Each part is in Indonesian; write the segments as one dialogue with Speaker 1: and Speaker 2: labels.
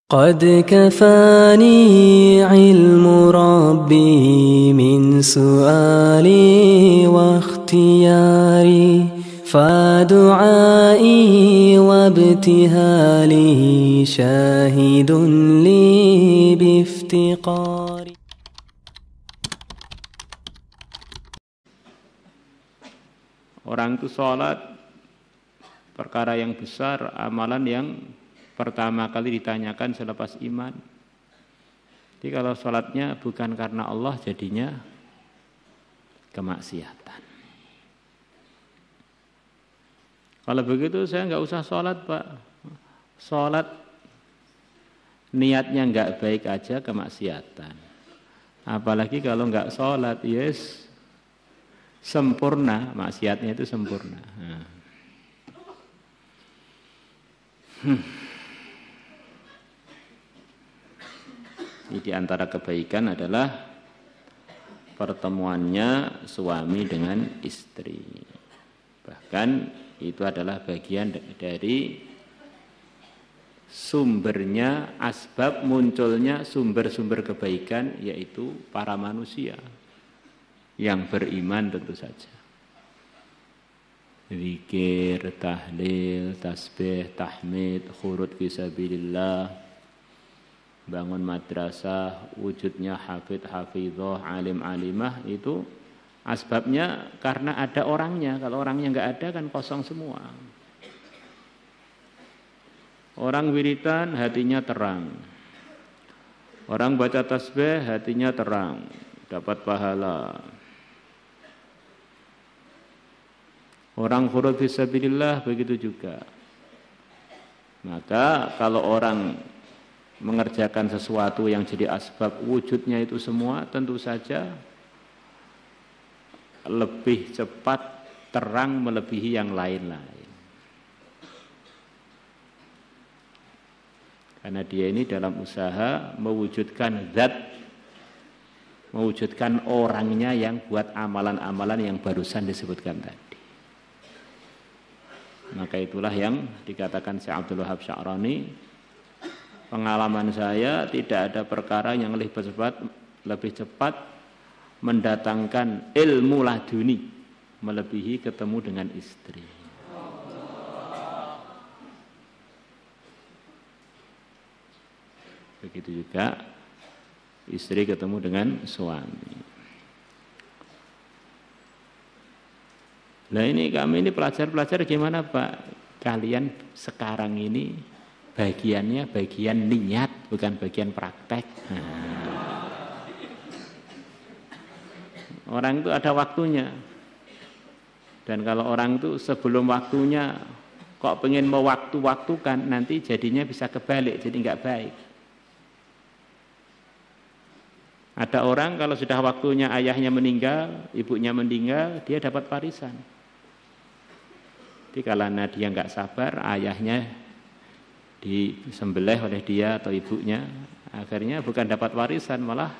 Speaker 1: قد كفاني علم ربي من سؤالي واختياري فدعائي وابتهالي شاهد لي بافتقاري.
Speaker 2: Orang itu sholat perkara yang besar, amalan yang pertama kali ditanyakan selepas iman. Jadi kalau sholatnya bukan karena Allah, jadinya kemaksiatan. Kalau begitu saya nggak usah sholat, Pak. Sholat niatnya nggak baik aja kemaksiatan. Apalagi kalau nggak sholat, yes, sempurna, maksiatnya itu sempurna. Di antara kebaikan adalah pertemuannya suami dengan istri. Bahkan itu adalah bagian dari sumbernya, asbab munculnya sumber-sumber kebaikan, yaitu para manusia yang beriman tentu saja. Zikir, tahlil, tasbih, tahmid, khurud fisabilillah, bangun madrasah, wujudnya hafid, hafidhah, alim, alimah, itu asbabnya karena ada orangnya. Kalau orangnya nggak ada kan kosong semua. Orang wiridan hatinya terang. Orang baca tasbih hatinya terang, dapat pahala. Orang khurud fisabilillah begitu juga. Maka kalau orang mengerjakan sesuatu yang jadi asbab wujudnya itu semua, tentu saja lebih cepat terang melebihi yang lain-lain. Karena dia ini dalam usaha mewujudkan zat, mewujudkan orangnya yang buat amalan-amalan yang barusan disebutkan tadi. Maka itulah yang dikatakan Syekh Abdul Wahab Sya'rani, pengalaman saya tidak ada perkara yang lebih cepat mendatangkan ilmu laduni melebihi ketemu dengan istri. Begitu juga istri ketemu dengan suami. Nah ini kami ini pelajar-pelajar gimana Pak? Kalian sekarang ini bagiannya bagian niat, bukan bagian praktek. Orang itu ada waktunya. Dan kalau orang itu sebelum waktunya kok pengen mewaktu-waktukan, nanti jadinya bisa kebalik, jadi nggak baik. Ada orang kalau sudah waktunya ayahnya meninggal, ibunya meninggal, dia dapat warisan. Jadi karena dia nggak sabar, ayahnya disembelih oleh dia atau ibunya, akhirnya bukan dapat warisan, malah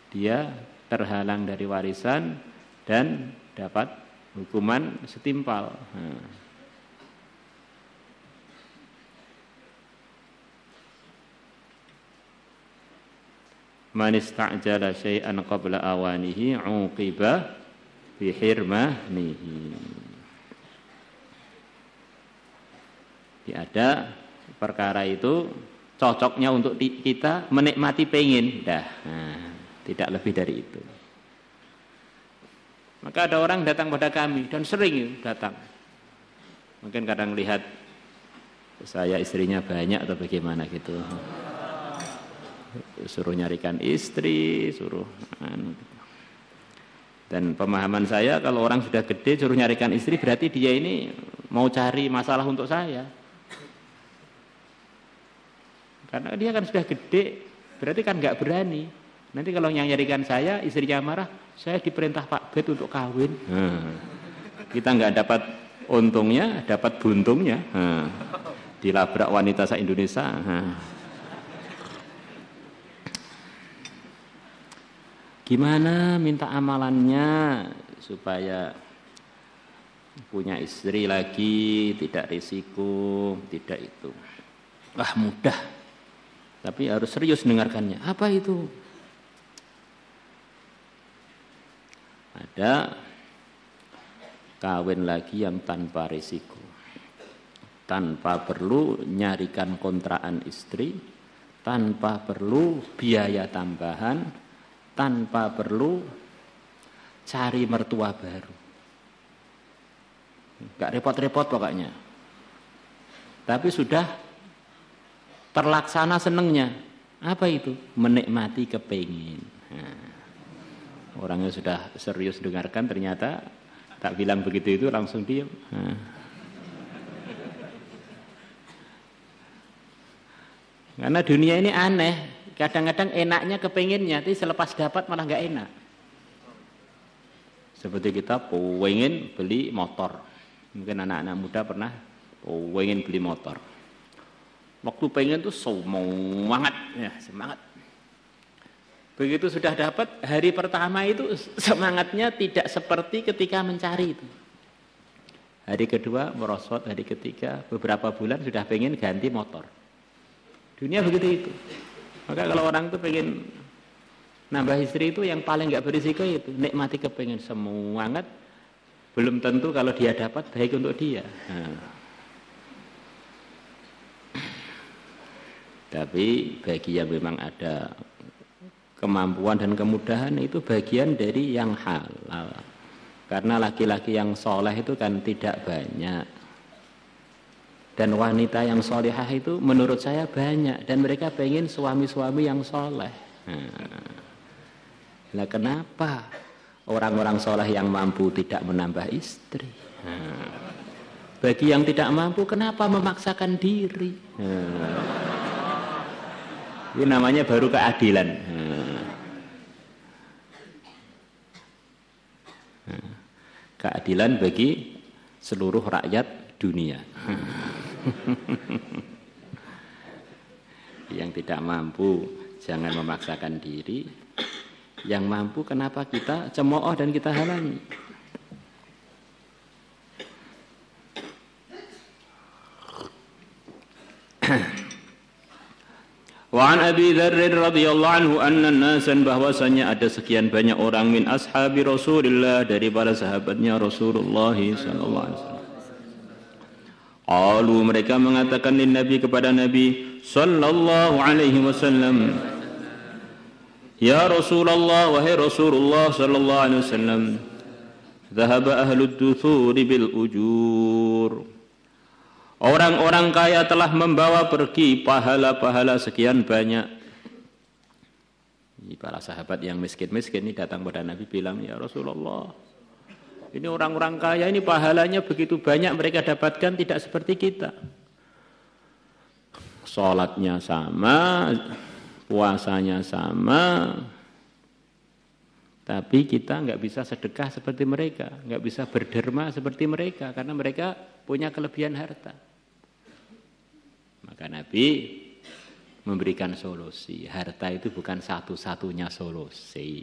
Speaker 2: dia terhalang dari warisan dan dapat hukuman setimpal. Man ista'jala syai'an qabla awanihi 'uqiba bi hirmanihi. Ada perkara itu cocoknya untuk kita menikmati pengin, tidak lebih dari itu. Maka ada orang datang pada kami dan sering datang. Mungkin kadang lihat saya istrinya banyak atau bagaimana gitu. Suruh nyarikan istri, suruh. Dan pemahaman saya kalau orang sudah gede suruh nyarikan istri berarti dia ini mau cari masalah untuk saya. Karena dia kan sudah gede, berarti kan nggak berani. Nanti kalau yang nyarikan saya, istrinya marah, saya diperintah Pak Bet untuk kawin. Kita nggak dapat untungnya, dapat buntungnya. Dilabrak wanita se-Indonesia. Gimana minta amalannya supaya punya istri lagi, tidak risiko, tidak itu. Mudah. Tapi harus serius dengarkannya. Apa itu? Ada kawin lagi yang tanpa risiko, tanpa perlu nyarikan kontrakan istri, tanpa perlu biaya tambahan, tanpa perlu cari mertua baru. Gak repot-repot pokoknya. Tapi sudah terlaksana senengnya. Apa itu? Menikmati kepingin. Nah, orangnya sudah serius dengarkan, ternyata tak bilang begitu itu langsung diam. Nah. Karena dunia ini aneh. Kadang-kadang enaknya kepinginnya, tapi selepas dapat malah gak enak. Seperti kita pengen beli motor. Mungkin anak-anak muda pernah pengen beli motor. Waktu pengen tuh semangat, ya semangat. Begitu sudah dapat, hari pertama itu semangatnya tidak seperti ketika mencari itu. Hari kedua merosot, hari ketiga beberapa bulan sudah pengen ganti motor. Dunia begitu itu. Maka kalau orang tuh pengen nambah istri itu yang paling nggak berisiko itu nikmati kepengen semangat. Belum tentu kalau dia dapat baik untuk dia. Nah. Tapi bagi yang memang ada kemampuan dan kemudahan itu bagian dari yang halal. Karena laki-laki yang soleh itu kan tidak banyak. Dan wanita yang solehah itu menurut saya banyak. Dan mereka pengen suami-suami yang soleh. Nah, kenapa orang-orang soleh yang mampu tidak menambah istri? Bagi yang tidak mampu, kenapa memaksakan diri? Ini namanya baru keadilan. Keadilan bagi seluruh rakyat dunia. Yang tidak mampu jangan memaksakan diri. Yang mampu kenapa kita cemooh dan kita halangi? Wa an Abi Dzar radhiyallahu anhu anna nasan bahwasanya ada sekian banyak orang min ashabi Rasulillah dari para sahabatnya Rasulullah sallallahu alaihi wasallam. Qalu mereka mengatakan lin Nabi kepada Nabi sallallahu alaihi wasallam, ya Rasulullah, wahai Rasulullah sallallahu alaihi wasallam, dhahaba ahlud duthuri bil ujur. Orang-orang kaya telah membawa pergi pahala-pahala sekian banyak. Para sahabat yang miskin-miskin ini datang pada Nabi bilang, ya Rasulullah, ini orang-orang kaya ini pahalanya begitu banyak mereka dapatkan, tidak seperti kita. Salatnya sama, puasanya sama, tapi kita nggak bisa sedekah seperti mereka, nggak bisa berderma seperti mereka, karena mereka punya kelebihan harta. Maka Nabi memberikan solusi. Harta itu bukan satu-satunya solusi.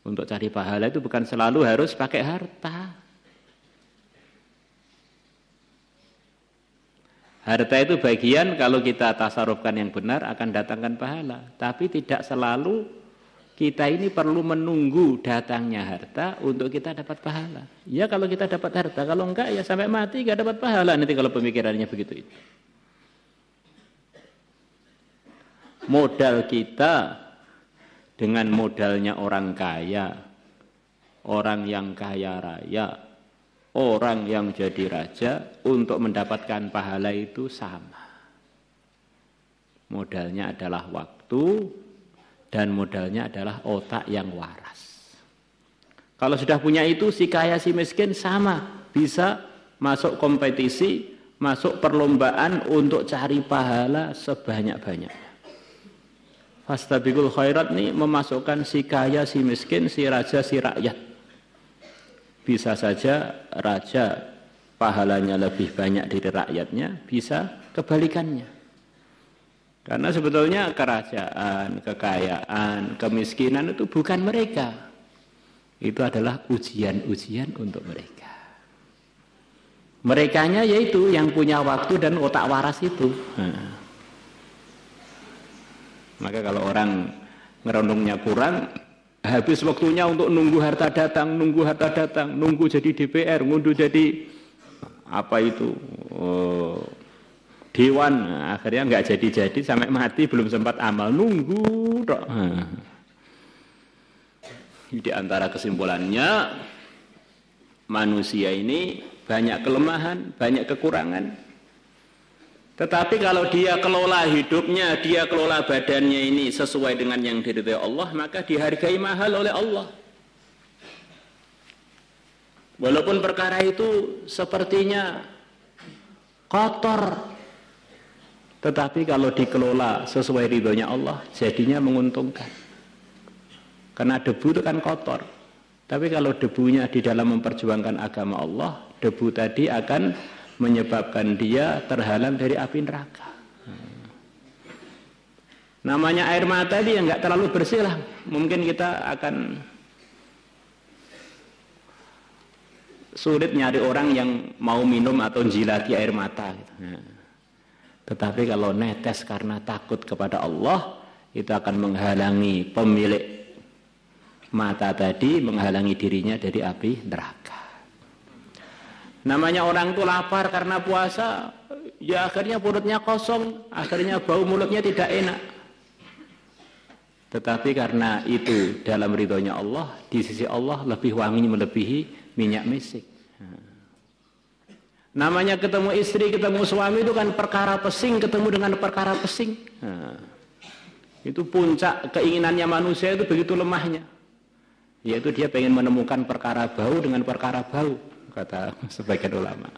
Speaker 2: Untuk cari pahala itu bukan selalu harus pakai harta. Harta itu bagian kalau kita tasarufkan yang benar akan datangkan pahala. Tapi tidak selalu kita ini perlu menunggu datangnya harta untuk kita dapat pahala. Ya kalau kita dapat harta, kalau enggak ya sampai mati enggak dapat pahala. Nanti kalau pemikirannya begitu itu. Modal kita dengan modalnya orang kaya, orang yang kaya raya, orang yang jadi raja untuk mendapatkan pahala itu sama. Modalnya adalah waktu. Dan modalnya adalah otak yang waras. Kalau sudah punya itu, si kaya si miskin sama. Bisa masuk kompetisi, masuk perlombaan untuk cari pahala sebanyak-banyaknya. Fastabiqul khairat nih memasukkan si kaya si miskin, si raja si rakyat. Bisa saja raja pahalanya lebih banyak dari rakyatnya, bisa kebalikannya. Karena sebetulnya kerajaan, kekayaan, kemiskinan itu bukan mereka. Itu adalah ujian-ujian untuk mereka. Merekanya yaitu yang punya waktu dan otak waras itu. Maka kalau orang ngerenungnya kurang, habis waktunya untuk nunggu harta datang, nunggu jadi DPR, nunggu jadi apa itu dewan, akhirnya nggak jadi sampai mati belum sempat amal, nunggu dok. Di antara kesimpulannya, manusia ini banyak kelemahan, banyak kekurangan. Tetapi kalau dia kelola hidupnya, dia kelola badannya ini sesuai dengan yang diridhai Allah, maka dihargai mahal oleh Allah. Walaupun perkara itu sepertinya kotor, tetapi kalau dikelola sesuai ridhonya Allah, jadinya menguntungkan. Karena debu itu kan kotor. Tapi kalau debunya di dalam memperjuangkan agama Allah, debu tadi akan menyebabkan dia terhalang dari api neraka. Namanya air mata dia nggak terlalu bersih lah. Mungkin kita akan sulit nyari orang yang mau minum atau jilati air mata. Tetapi kalau netes karena takut kepada Allah, itu akan menghalangi pemilik mata tadi, menghalangi dirinya dari api neraka. Namanya orang itu lapar karena puasa, ya akhirnya perutnya kosong, akhirnya bau mulutnya tidak enak. Tetapi karena itu dalam ridhonya Allah, di sisi Allah lebih wangi melebihi minyak misik. Namanya ketemu istri, ketemu suami itu kan perkara pesing, ketemu dengan perkara pesing. Itu puncak keinginannya manusia itu begitu lemahnya. Yaitu dia pengen menemukan perkara bau dengan perkara bau, kata sebagian ulama.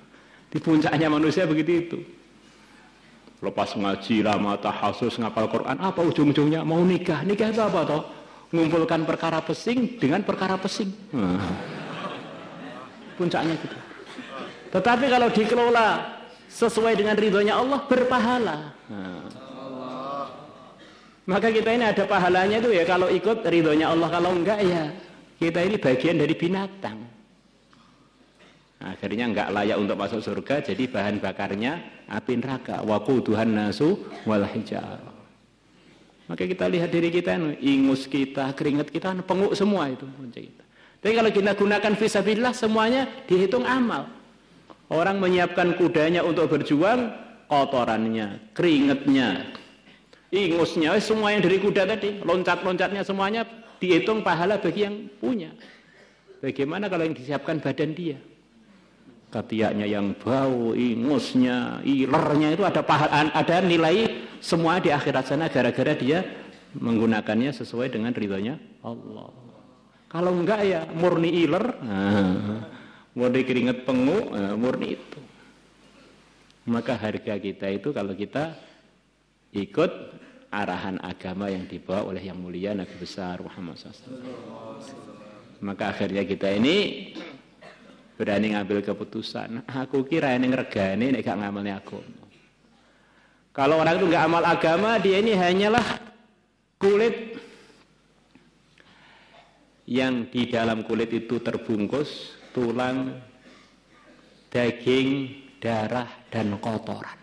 Speaker 2: Di puncaknya manusia begitu itu. Lepas ngaji lama, tahasus, ngapal Quran, apa ujung-ujungnya mau nikah? Nikah itu apa toh? Mengumpulkan perkara pesing dengan perkara pesing. Puncaknya gitu. Tetapi kalau dikelola sesuai dengan ridhonya Allah, berpahala. Maka kita ini ada pahalanya itu ya kalau ikut ridhonya Allah, kalau enggak ya kita ini bagian dari binatang. Akhirnya enggak layak untuk masuk surga, jadi bahan bakarnya api neraka. Waquduhan nasu wal hijar. Maka kita lihat diri kita, ingus kita, keringat kita, penguk semua itu. Tapi kalau kita gunakan fisabilillah, semuanya dihitung amal. Orang menyiapkan kudanya untuk berjuang, kotorannya, keringatnya, ingusnya, semua yang dari kuda tadi, loncat-loncatnya semuanya dihitung pahala bagi yang punya. Bagaimana kalau yang disiapkan badan dia? Ketiaknya yang bau, ingusnya, ilernya itu ada nilai semua di akhirat sana gara-gara dia menggunakannya sesuai dengan ridhonya Allah. Kalau enggak ya murni iler, murni keringat penguk, murni itu. Maka harga kita itu kalau kita ikut arahan agama yang dibawa oleh yang mulia Nabi besar Muhammad SAW. Maka akhirnya kita ini berani ngambil keputusan. Aku kira ini ngeregani, ini gak ngamalnya aku. Kalau orang itu gak amal agama, dia ini hanyalah kulit yang di dalam kulit itu terbungkus tulang, daging, darah, dan kotoran.